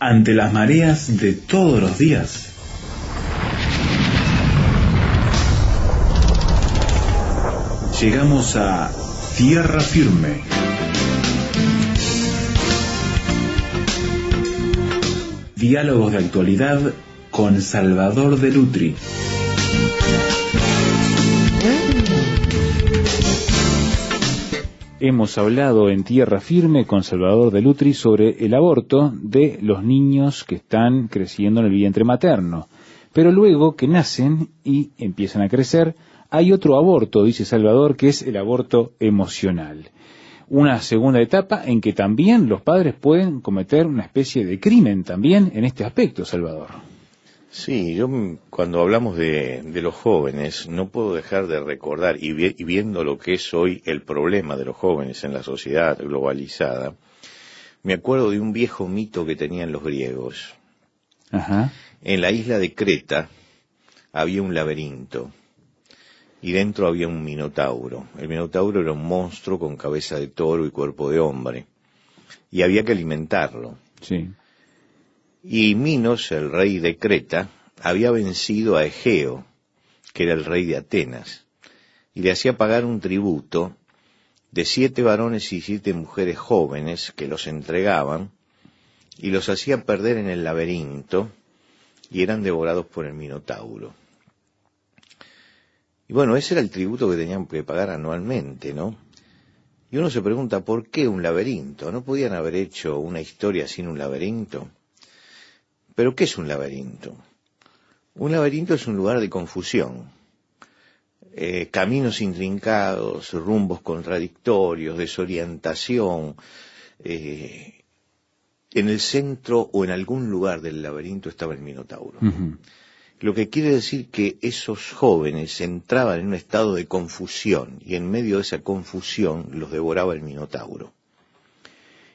Ante las mareas de todos los días, llegamos a tierra firme. Diálogos de actualidad con Salvador de Lutri. Hemos hablado en Tierra Firme con Salvador de Lutri sobre el aborto de los niños que están creciendo en el vientre materno. Pero luego que nacen y empiezan a crecer, hay otro aborto, dice Salvador, que es el aborto emocional. Una segunda etapa en que también los padres pueden cometer una especie de crimen también en este aspecto, Salvador. Sí, yo cuando hablamos de los jóvenes no puedo dejar de recordar, y viendo lo que es hoy el problema de los jóvenes en la sociedad globalizada, me acuerdo de un viejo mito que tenían los griegos. Ajá. En la isla de Creta había un laberinto y dentro había un minotauro. El minotauro era un monstruo con cabeza de toro y cuerpo de hombre y había que alimentarlo. Sí. Y Minos, el rey de Creta, había vencido a Egeo, que era el rey de Atenas, y le hacía pagar un tributo de 7 varones y 7 mujeres jóvenes que los entregaban, y los hacía perder en el laberinto, y eran devorados por el Minotauro. Y bueno, ese era el tributo que tenían que pagar anualmente, ¿no? Y uno se pregunta, ¿por qué un laberinto? ¿No podían haber hecho una historia sin un laberinto? ¿Pero qué es un laberinto? Un laberinto es un lugar de confusión, caminos intrincados, rumbos contradictorios, desorientación. En el centro o en algún lugar del laberinto estaba el Minotauro. Uh-huh. Lo que quiere decir que esos jóvenes entraban en un estado de confusión y en medio de esa confusión los devoraba el Minotauro.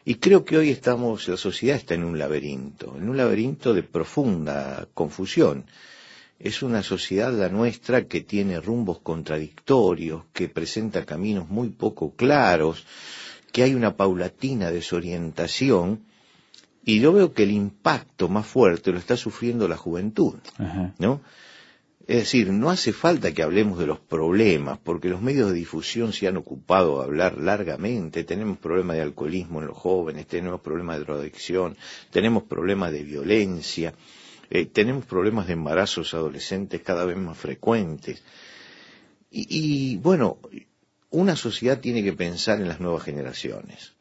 Y creo que hoy la sociedad está en un laberinto de profunda confusión. Es una sociedad la nuestra que tiene rumbos contradictorios, que presenta caminos muy poco claros, que hay una paulatina desorientación, y yo veo que el impacto más fuerte lo está sufriendo la juventud, ¿no? Es decir, no hace falta que hablemos de los problemas, porque los medios de difusión se han ocupado de hablar largamente. Tenemos problemas de alcoholismo en los jóvenes, tenemos problemas de drogadicción, tenemos problemas de violencia, tenemos problemas de embarazos adolescentes cada vez más frecuentes. Y bueno, una sociedad tiene que pensar en las nuevas generaciones,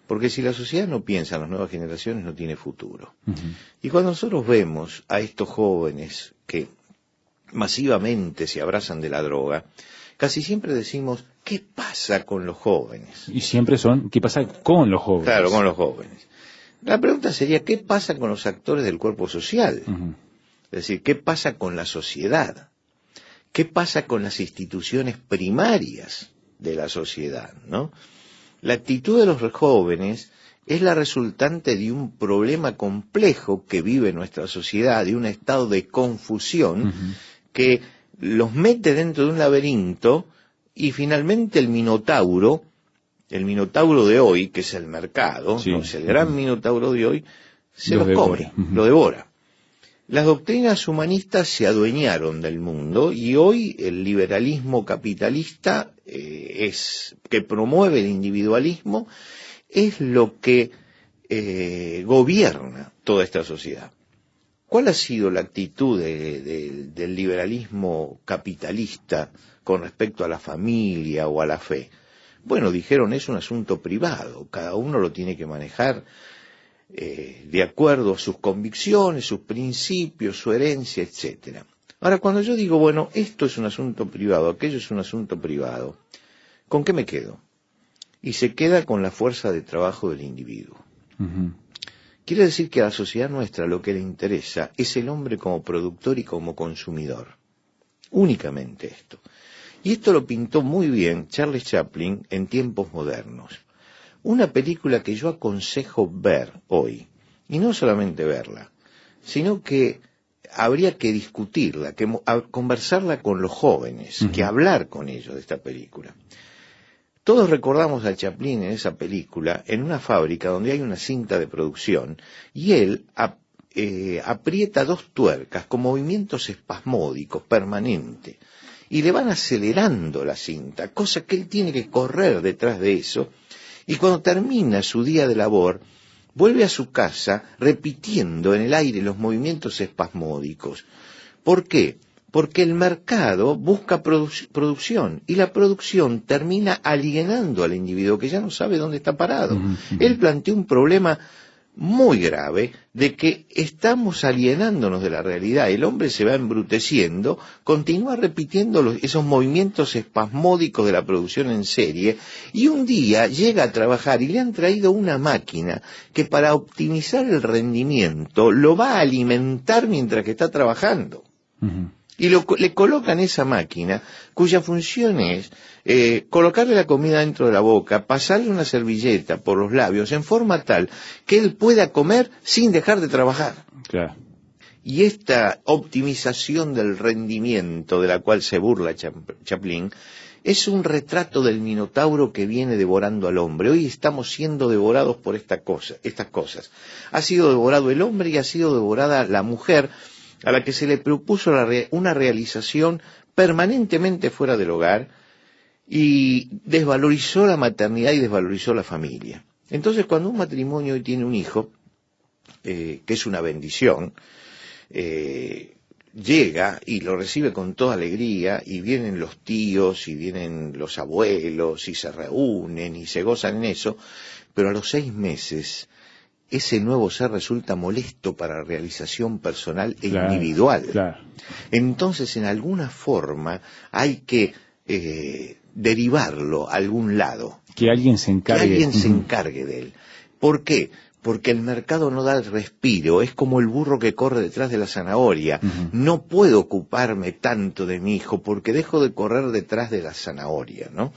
porque si la sociedad no piensa en las nuevas generaciones no tiene futuro. Uh-huh. Y cuando nosotros vemos a estos jóvenes que masivamente se abrazan de la droga, casi siempre decimos, ¿qué pasa con los jóvenes? Y siempre ¿qué pasa con los jóvenes? Claro, con los jóvenes. La pregunta sería, ¿qué pasa con los actores del cuerpo social? Uh-huh. Es decir, ¿qué pasa con la sociedad? ¿Qué pasa con las instituciones primarias de la sociedad, ¿no? La actitud de los jóvenes es la resultante de un problema complejo que vive nuestra sociedad, de un estado de confusión, uh-huh, que los mete dentro de un laberinto y finalmente el Minotauro de hoy, que es el mercado, sí, ¿no? Es el gran Minotauro de hoy, se los come, uh-huh, lo devora. Las doctrinas humanistas se adueñaron del mundo y hoy el liberalismo capitalista que promueve el individualismo es lo que gobierna toda esta sociedad. ¿Cuál ha sido la actitud del liberalismo capitalista con respecto a la familia o a la fe? Bueno, dijeron, es un asunto privado, cada uno lo tiene que manejar de acuerdo a sus convicciones, sus principios, su herencia, etcétera. Ahora, cuando yo digo, bueno, esto es un asunto privado, aquello es un asunto privado, ¿con qué me quedo? Y se queda con la fuerza de trabajo del individuo. Uh-huh. Quiere decir que a la sociedad nuestra lo que le interesa es el hombre como productor y como consumidor. Únicamente esto. Y esto lo pintó muy bien Charles Chaplin en Tiempos Modernos. Una película que yo aconsejo ver hoy, y no solamente verla, sino que habría que discutirla, conversarla con los jóvenes, uh-huh, que hablar con ellos de esta película. Todos recordamos a Chaplin en esa película, en una fábrica donde hay una cinta de producción, y él aprieta 2 tuercas con movimientos espasmódicos permanentes, y le van acelerando la cinta, cosa que él tiene que correr detrás de eso, y cuando termina su día de labor, vuelve a su casa repitiendo en el aire los movimientos espasmódicos. ¿Por qué? Porque el mercado busca producción, y la producción termina alienando al individuo que ya no sabe dónde está parado. Él plantea un problema muy grave de que estamos alienándonos de la realidad. El hombre se va embruteciendo, continúa repitiendo esos movimientos espasmódicos de la producción en serie, y un día llega a trabajar y le han traído una máquina que para optimizar el rendimiento lo va a alimentar mientras que está trabajando. Y le colocan esa máquina cuya función es colocarle la comida dentro de la boca, pasarle una servilleta por los labios en forma tal que él pueda comer sin dejar de trabajar. Claro. Y esta optimización del rendimiento de la cual se burla Chaplin es un retrato del Minotauro que viene devorando al hombre. Hoy estamos siendo devorados por estas cosas. Ha sido devorado el hombre y ha sido devorada la mujer, a la que se le propuso una realización permanentemente fuera del hogar, y desvalorizó la maternidad y desvalorizó la familia. Entonces, cuando un matrimonio hoy tiene un hijo, que es una bendición, llega y lo recibe con toda alegría, y vienen los tíos y vienen los abuelos y se reúnen y se gozan en eso, pero a los 6 meses ese nuevo ser resulta molesto para la realización personal e individual. Claro. Entonces, en alguna forma, hay que derivarlo a algún lado. Que alguien se encargue. Que alguien se encargue de él. ¿Por qué? Porque el mercado no da el respiro, es como el burro que corre detrás de la zanahoria. No puedo ocuparme tanto de mi hijo porque dejo de correr detrás de la zanahoria, ¿no?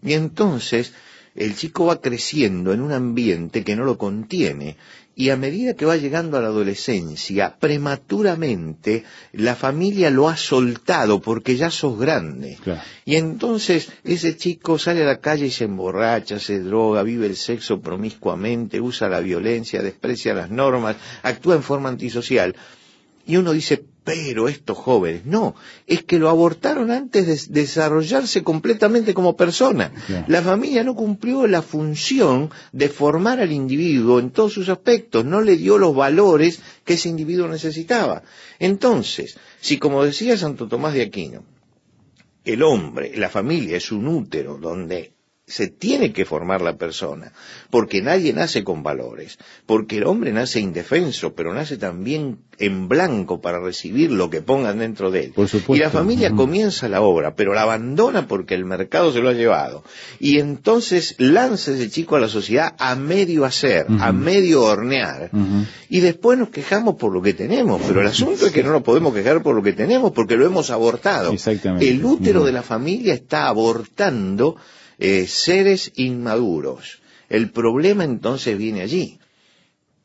Y entonces el chico va creciendo en un ambiente que no lo contiene, y a medida que va llegando a la adolescencia, prematuramente la familia lo ha soltado porque ya sos grande. Claro. Y entonces ese chico sale a la calle y se emborracha, se droga, vive el sexo promiscuamente, usa la violencia, desprecia las normas, actúa en forma antisocial. Y uno dice, pero estos jóvenes, no, es que lo abortaron antes de desarrollarse completamente como persona. Yeah. La familia no cumplió la función de formar al individuo en todos sus aspectos, no le dio los valores que ese individuo necesitaba. Entonces, si como decía Santo Tomás de Aquino, el hombre, la familia es un útero donde se tiene que formar la persona, porque nadie nace con valores, porque el hombre nace indefenso, pero nace también en blanco para recibir lo que pongan dentro de él. Por supuesto. Y la familia comienza la obra, pero la abandona porque el mercado se lo ha llevado. Y entonces lanza ese chico a la sociedad a medio hacer, a medio hornear, y después nos quejamos por lo que tenemos, pero el asunto es que no nos podemos quejar por lo que tenemos porque lo hemos abortado. Exactamente. El útero de la familia está abortando seres inmaduros. El problema entonces viene allí.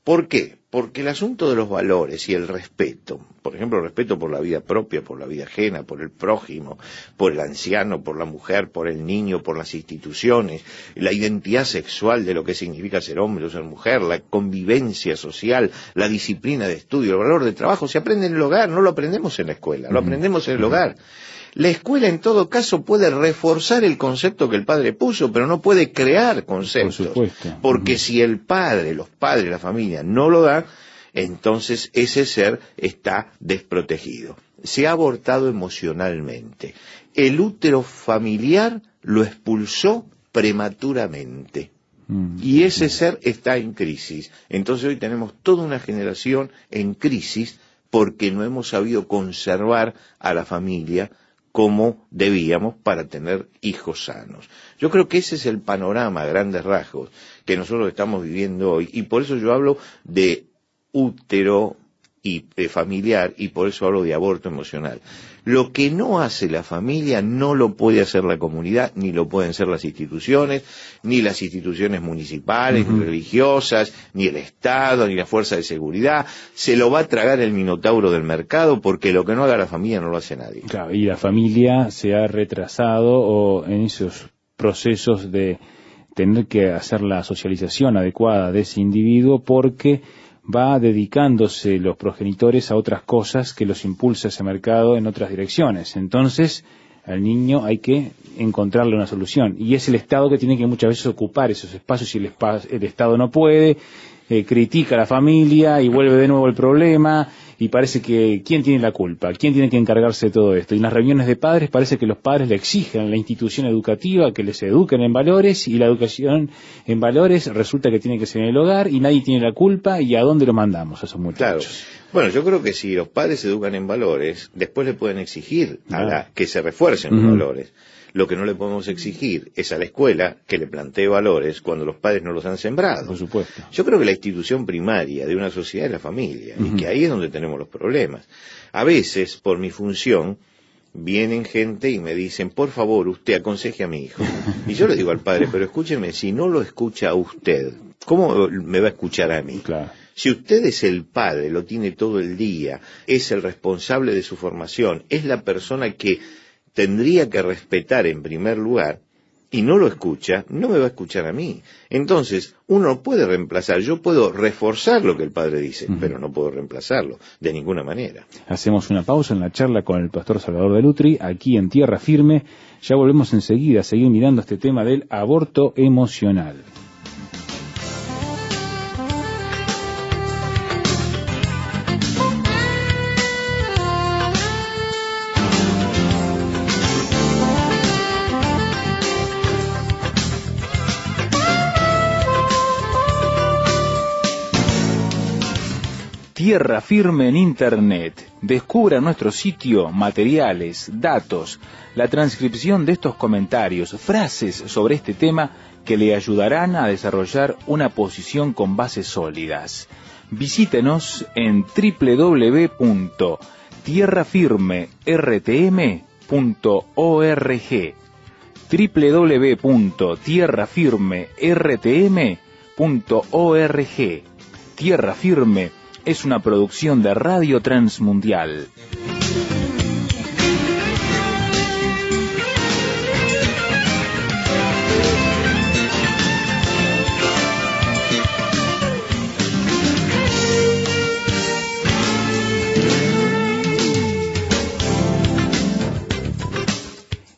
¿Por qué? Porque el asunto de los valores y el respeto, por ejemplo, el respeto por la vida propia, por la vida ajena, por el prójimo, por el anciano, por la mujer, por el niño, por las instituciones, la identidad sexual de lo que significa ser hombre o ser mujer, la convivencia social, la disciplina de estudio, el valor de trabajo, se aprende en el hogar, no lo aprendemos en la escuela, lo aprendemos en el hogar. La escuela en todo caso puede reforzar el concepto que el padre puso, pero no puede crear conceptos. Por supuesto. Porque si el padre, los padres, la familia no lo dan, entonces ese ser está desprotegido. Se ha abortado emocionalmente. El útero familiar lo expulsó prematuramente. Y ese ser está en crisis. Entonces hoy tenemos toda una generación en crisis porque no hemos sabido conservar a la familia como debíamos para tener hijos sanos. Yo creo que ese es el panorama a grandes rasgos que nosotros estamos viviendo hoy, y por eso yo hablo de útero y familiar, y por eso hablo de aborto emocional. Lo que no hace la familia no lo puede hacer la comunidad, ni lo pueden hacer las instituciones municipales, ni religiosas, ni el Estado, ni la fuerza de seguridad. Se lo va a tragar el minotauro del mercado, porque lo que no haga la familia no lo hace nadie. Claro, y la familia se ha retrasado o en esos procesos de tener que hacer la socialización adecuada de ese individuo, porque va dedicándose los progenitores a otras cosas que los impulsa ese mercado en otras direcciones. Entonces, al niño hay que encontrarle una solución, y es el Estado que tiene que muchas veces ocupar esos espacios, y el Estado no puede, critica a la familia y vuelve de nuevo el problema, y parece que ¿quién tiene la culpa? ¿Quién tiene que encargarse de todo esto? Y en las reuniones de padres parece que los padres le exigen a la institución educativa que les eduquen en valores, y la educación en valores resulta que tiene que ser en el hogar, y nadie tiene la culpa, y ¿a dónde lo mandamos a esos muchachos? Claro. Bueno, yo creo que si los padres se educan en valores, después le pueden exigir que se refuercen los valores. Lo que no le podemos exigir es a la escuela que le plantee valores cuando los padres no los han sembrado. Por supuesto. Yo creo que la institución primaria de una sociedad es la familia, y que ahí es donde tenemos los problemas. A veces, por mi función, vienen gente y me dicen, por favor, usted aconseje a mi hijo. Y yo le digo al padre, pero escúcheme, si no lo escucha a usted, ¿cómo me va a escuchar a mí? Claro. Si usted es el padre, lo tiene todo el día, es el responsable de su formación, es la persona que tendría que respetar en primer lugar, y no lo escucha, no me va a escuchar a mí. Entonces, uno puede reemplazar, yo puedo reforzar lo que el padre dice, pero no puedo reemplazarlo de ninguna manera. Hacemos una pausa en la charla con el pastor Salvador de Lutri, aquí en Tierra Firme. Ya volvemos enseguida a seguir mirando este tema del aborto emocional. Tierra Firme en Internet. Descubra nuestro sitio, materiales, datos, la transcripción de estos comentarios, frases sobre este tema que le ayudarán a desarrollar una posición con bases sólidas. Visítenos en www.tierrafirmertm.org www.tierrafirmertm.org. Tierra Firme es una producción de Radio Transmundial.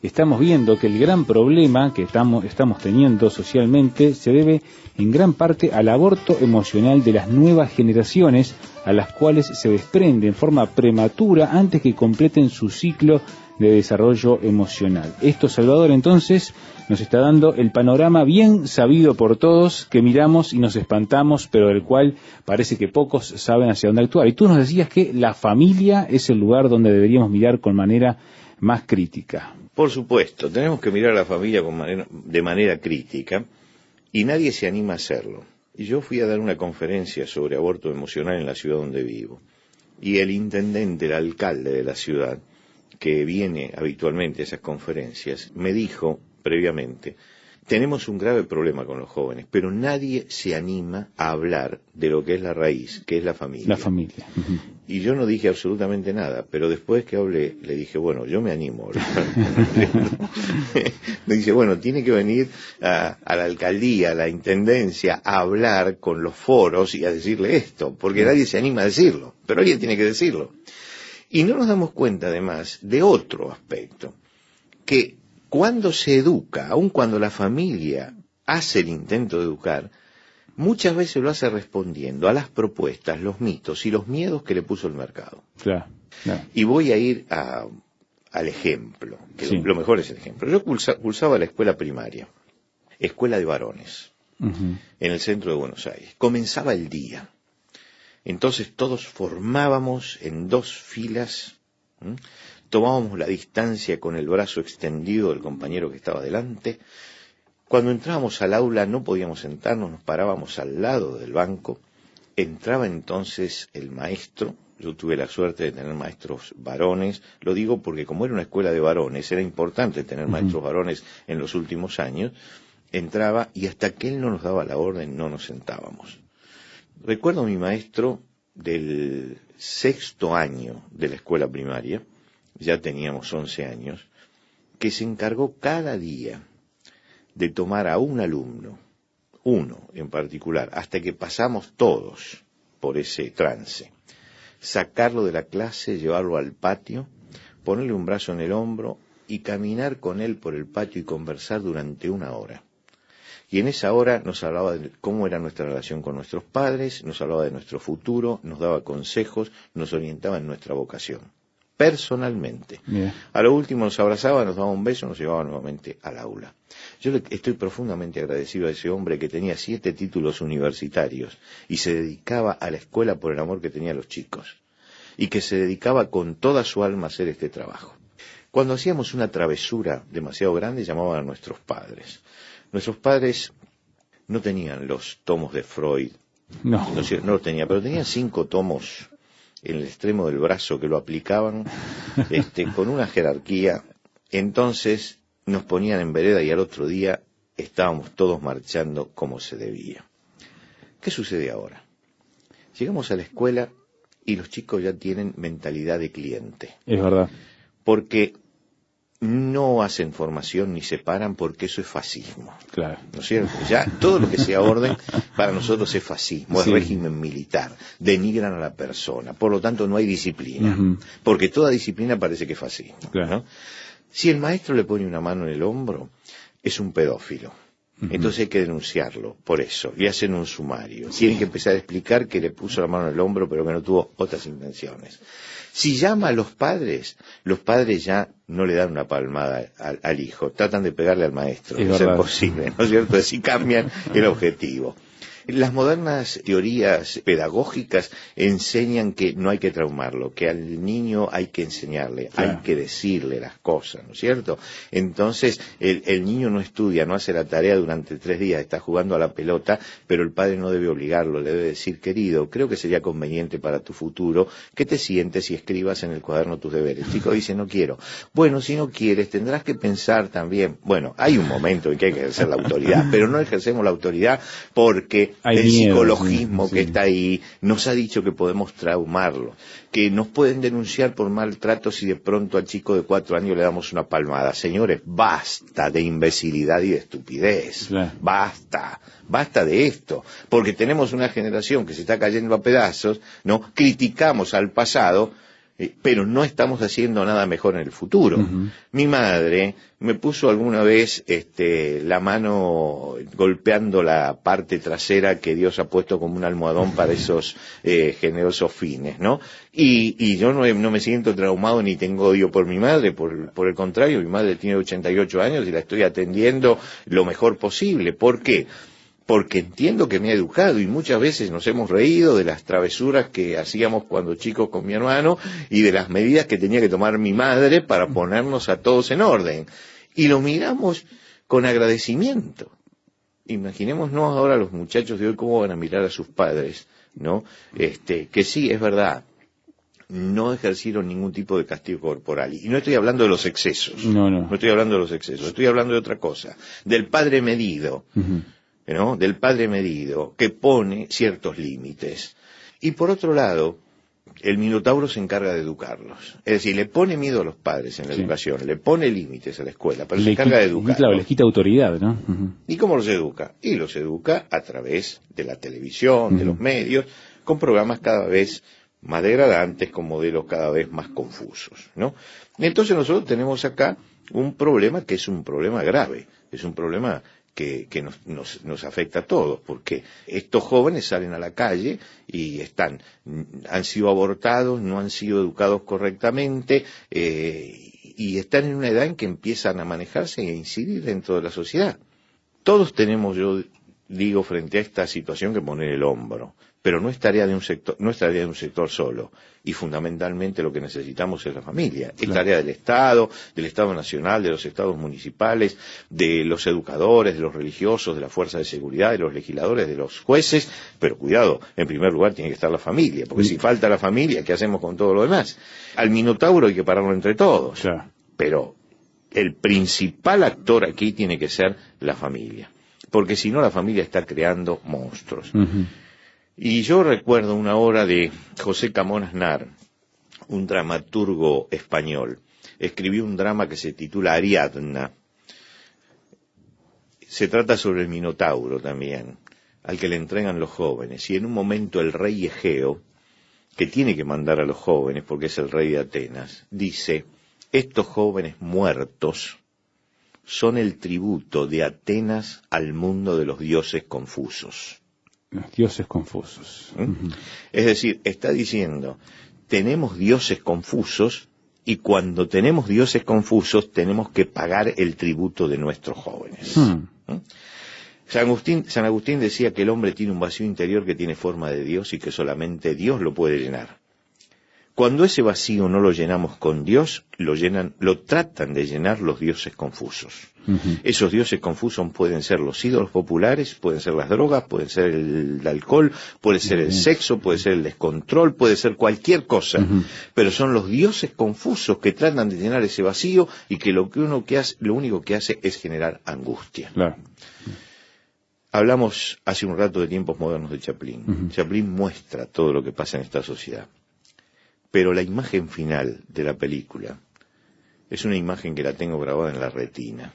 Estamos viendo que el gran problema que estamos teniendo socialmente se debe en gran parte al aborto emocional de las nuevas generaciones, a las cuales se desprende en forma prematura antes que completen su ciclo de desarrollo emocional. Esto, Salvador, entonces nos está dando el panorama bien sabido por todos, que miramos y nos espantamos, pero del cual parece que pocos saben hacia dónde actuar. Y tú nos decías que la familia es el lugar donde deberíamos mirar con manera más crítica. Por supuesto, tenemos que mirar a la familia de manera crítica, y nadie se anima a hacerlo. Y yo fui a dar una conferencia sobre aborto emocional en la ciudad donde vivo, y el intendente, el alcalde de la ciudad, que viene habitualmente a esas conferencias, me dijo previamente: tenemos un grave problema con los jóvenes, pero nadie se anima a hablar de lo que es la raíz, que es la familia. La familia. Y yo no dije absolutamente nada, pero después que hablé, le dije, bueno, yo me animo a hablar. Me dice, bueno, tiene que venir a la alcaldía, a la intendencia, a hablar con los foros y a decirle esto, porque nadie se anima a decirlo, pero alguien tiene que decirlo. Y no nos damos cuenta, además, de otro aspecto, que cuando se educa, aun cuando la familia hace el intento de educar, muchas veces lo hace respondiendo a las propuestas, los mitos y los miedos que le puso el mercado. Claro. Y voy a ir al ejemplo, que sí, lo mejor es el ejemplo. Yo cursaba la escuela primaria, escuela de varones, en el centro de Buenos Aires. Comenzaba el día. Entonces todos formábamos en dos filas, tomábamos la distancia con el brazo extendido del compañero que estaba delante. Cuando entrábamos al aula no podíamos sentarnos, nos parábamos al lado del banco. Entraba entonces el maestro. Yo tuve la suerte de tener maestros varones. Lo digo porque como era una escuela de varones, era importante tener maestros varones en los últimos años. Entraba y hasta que él no nos daba la orden no nos sentábamos. Recuerdo a mi maestro del 6º año de la escuela primaria, ya teníamos 11 años, que se encargó cada día de tomar a un alumno, uno en particular, hasta que pasamos todos por ese trance, sacarlo de la clase, llevarlo al patio, ponerle un brazo en el hombro y caminar con él por el patio y conversar durante 1 hora. Y en esa hora nos hablaba de cómo era nuestra relación con nuestros padres, nos hablaba de nuestro futuro, nos daba consejos, nos orientaba en nuestra vocación, personalmente. Bien. A lo último nos abrazaba, nos daba un beso, nos llevaba nuevamente al aula. Yo estoy profundamente agradecido a ese hombre que tenía 7 títulos universitarios y se dedicaba a la escuela por el amor que tenía a los chicos y que se dedicaba con toda su alma a hacer este trabajo. Cuando hacíamos una travesura demasiado grande llamaban a nuestros padres. Nuestros padres no tenían los tomos de Freud, no los tenían, pero tenían 5 tomos en el extremo del brazo que lo aplicaban con una jerarquía. Entonces nos ponían en vereda y al otro día estábamos todos marchando como se debía. ¿Qué sucede ahora? Llegamos a la escuela y los chicos ya tienen mentalidad de cliente. Es verdad. Porque no hacen formación ni se paran, porque eso es fascismo. Claro. ¿No es cierto? Ya todo lo que sea orden para nosotros es fascismo, es régimen militar, denigran a la persona, por lo tanto no hay disciplina, porque toda disciplina parece que es fascismo. Claro. ¿No? Si el maestro le pone una mano en el hombro, es un pedófilo. Entonces hay que denunciarlo, por eso, le hacen un sumario. Tienen que empezar a explicar que le puso la mano en el hombro, pero que no tuvo otras intenciones. Si llama a los padres ya no le dan una palmada al hijo, tratan de pegarle al maestro, de ser posible, ¿no es cierto? Así cambian el objetivo. Las modernas teorías pedagógicas enseñan que no hay que traumarlo, que al niño hay que enseñarle, hay que decirle las cosas, ¿no es cierto? Entonces, el niño no estudia, no hace la tarea durante 3 días, está jugando a la pelota, pero el padre no debe obligarlo, le debe decir, querido, creo que sería conveniente para tu futuro que te sientes y escribas en el cuaderno tus deberes. El chico dice, no quiero. Bueno, si no quieres, tendrás que pensar también. Bueno, hay un momento en que hay que ejercer la autoridad, pero no ejercemos la autoridad porque el psicologismo que está ahí nos ha dicho que podemos traumarlo, que nos pueden denunciar por maltrato si de pronto al chico de 4 años le damos una palmada. Señores, basta de imbecilidad y de estupidez, basta de esto, porque tenemos una generación que se está cayendo a pedazos, ¿no? Criticamos al pasado, pero no estamos haciendo nada mejor en el futuro. Mi madre me puso alguna vez la mano golpeando la parte trasera que Dios ha puesto como un almohadón para esos generosos fines, ¿no? Y yo no me siento traumado ni tengo odio por mi madre, por el contrario, mi madre tiene 88 años y la estoy atendiendo lo mejor posible. ¿Por qué? Porque entiendo que me ha educado y muchas veces nos hemos reído de las travesuras que hacíamos cuando chicos con mi hermano y de las medidas que tenía que tomar mi madre para ponernos a todos en orden. Y lo miramos con agradecimiento. Imaginémonos ahora los muchachos de hoy cómo van a mirar a sus padres, ¿no? Que sí, es verdad, no ejercieron ningún tipo de castigo corporal. Y no estoy hablando de los excesos. No estoy hablando de los excesos, estoy hablando de otra cosa. Del padre medido. ¿No? Del padre medido, que pone ciertos límites. Y por otro lado, el Minotauro se encarga de educarlos. Es decir, le pone miedo a los padres en la educación, le pone límites a la escuela, pero se encarga de educarlos. Claro, les quita autoridad, ¿no? ¿Y cómo los educa? Y los educa a través de la televisión, de los medios, con programas cada vez más degradantes, con modelos cada vez más confusos, ¿no? Entonces nosotros tenemos acá un problema que es un problema grave, es un problema que nos afecta a todos, porque estos jóvenes salen a la calle y han sido abortados, no han sido educados correctamente, y están en una edad en que empiezan a manejarse e a incidir dentro de la sociedad. Todos tenemos, yo digo, frente a esta situación que poner el hombro, pero no es tarea de un sector solo, y fundamentalmente lo que necesitamos es la familia. Es tarea del Estado nacional, de los estados municipales, de los educadores, de los religiosos, de la fuerza de seguridad, de los legisladores, de los jueces, pero cuidado, en primer lugar tiene que estar la familia, porque si falta la familia, ¿qué hacemos con todo lo demás? Al Minotauro hay que pararlo entre todos, pero el principal actor aquí tiene que ser la familia, porque si no la familia está creando monstruos. Y yo recuerdo una obra de José Camón Aznar, un dramaturgo español. Escribió un drama que se titula Ariadna. Se trata sobre el Minotauro también, al que le entregan los jóvenes. Y en un momento el rey Egeo, que tiene que mandar a los jóvenes porque es el rey de Atenas, dice: estos jóvenes muertos son el tributo de Atenas al mundo de los dioses confusos. Los dioses confusos. Es decir, está diciendo, tenemos dioses confusos, y cuando tenemos dioses confusos tenemos que pagar el tributo de nuestros jóvenes. San Agustín decía que el hombre tiene un vacío interior que tiene forma de Dios y que solamente Dios lo puede llenar. Cuando ese vacío no lo llenamos con Dios, lo tratan de llenar los dioses confusos. Esos dioses confusos pueden ser los ídolos populares, pueden ser las drogas, pueden ser el alcohol, puede ser el sexo, puede ser el descontrol, puede ser cualquier cosa. Pero son los dioses confusos que tratan de llenar ese vacío y que lo único que hace es generar angustia. Claro. Hablamos hace un rato de tiempos modernos de Chaplin. Chaplin muestra todo lo que pasa en esta sociedad. Pero la imagen final de la película es una imagen que la tengo grabada en la retina.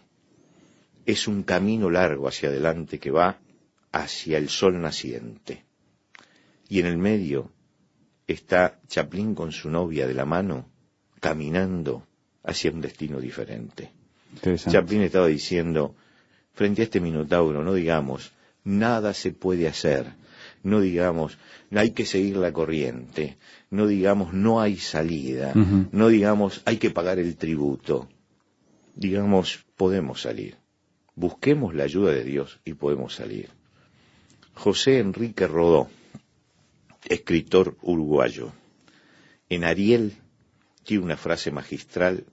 Es un camino largo hacia adelante que va hacia el sol naciente. Y en el medio está Chaplin con su novia de la mano, caminando hacia un destino diferente. Chaplin estaba diciendo, frente a este Minotauro, no digamos, nada se puede hacer. No digamos, hay que seguir la corriente. No digamos, no hay salida. No digamos, hay que pagar el tributo. Digamos, podemos salir. Busquemos la ayuda de Dios y podemos salir. José Enrique Rodó, escritor uruguayo, en Ariel tiene una frase magistral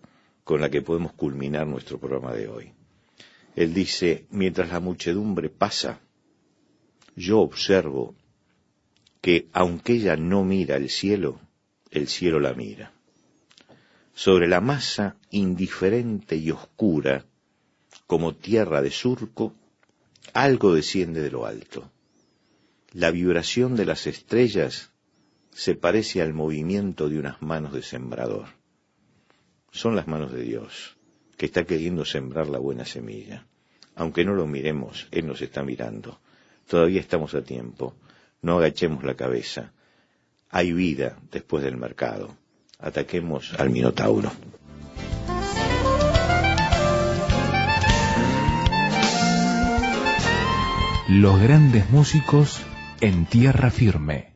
con la que podemos culminar nuestro programa de hoy. Él dice, mientras la muchedumbre pasa, yo observo que aunque ella no mira el cielo la mira. Sobre la masa indiferente y oscura, como tierra de surco, algo desciende de lo alto. La vibración de las estrellas se parece al movimiento de unas manos de sembrador. Son las manos de Dios, que está queriendo sembrar la buena semilla. Aunque no lo miremos, Él nos está mirando. Todavía estamos a tiempo. No agachemos la cabeza. Hay vida después del mercado. Ataquemos al Minotauro. Los grandes músicos en tierra firme.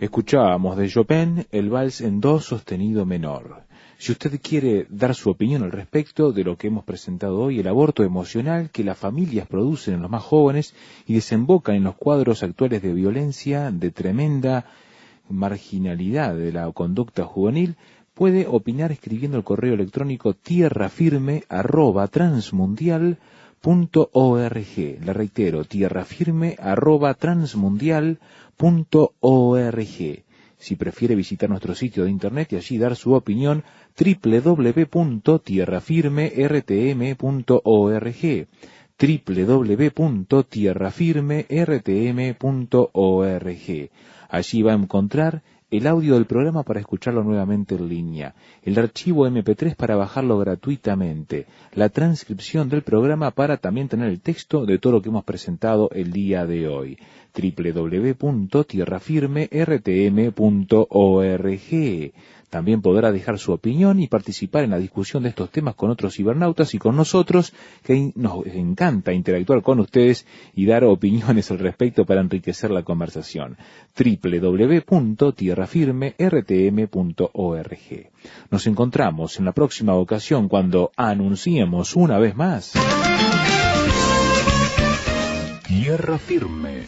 Escuchábamos de Chopin el vals en do sostenido menor. Si usted quiere dar su opinión al respecto de lo que hemos presentado hoy, el aborto emocional que las familias producen en los más jóvenes y desembocan en los cuadros actuales de violencia, de tremenda marginalidad de la conducta juvenil, puede opinar escribiendo el correo electrónico tierrafirme@transmundial.org. Le reitero, tierrafirme@transmundial.org. Si prefiere visitar nuestro sitio de internet y allí dar su opinión, www.tierrafirmertm.org, www.tierrafirmertm.org. Allí va a encontrar el audio del programa para escucharlo nuevamente en línea, el archivo MP3 para bajarlo gratuitamente, la transcripción del programa para también tener el texto de todo lo que hemos presentado el día de hoy, www.tierrafirmertm.org. También podrá dejar su opinión y participar en la discusión de estos temas con otros cibernautas y con nosotros, que nos encanta interactuar con ustedes y dar opiniones al respecto para enriquecer la conversación. www.tierrafirmertm.org. Nos encontramos en la próxima ocasión cuando anunciemos una vez más Tierra Firme.